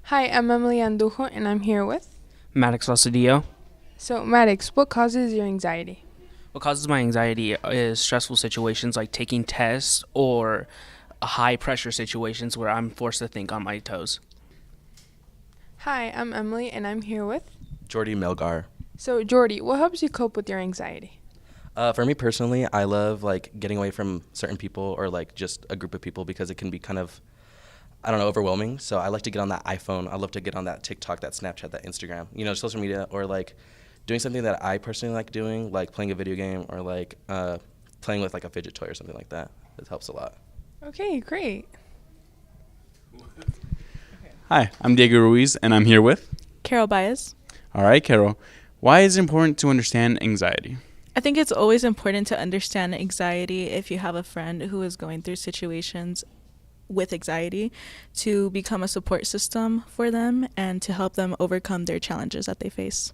Hi, I'm Emily Andujo, and I'm here with. Maddox Lasadillo. So, Maddox, what causes your anxiety? What causes my anxiety is stressful situations like taking tests or high pressure situations where I'm forced to think on my toes. Hi, I'm Emily, and I'm here with. Jordy Melgar. So, Jordy, what helps you cope with your anxiety? For me personally, I love like getting away from certain people or like just a group of people because it can be kind of, I don't know, overwhelming. So I like to get on that iPhone. I love to get on that TikTok, that Snapchat, that Instagram, social media, or like doing something that I personally like doing, like playing a video game or like playing with like a fidget toy or something like that. It helps a lot. Okay, great. Hi, I'm Diego Ruiz, and I'm here with. Carol Baez. All right, Carol. Why is it important to understand anxiety? I think it's always important to understand anxiety if you have a friend who is going through situations with anxiety, to become a support system for them and to help them overcome their challenges that they face.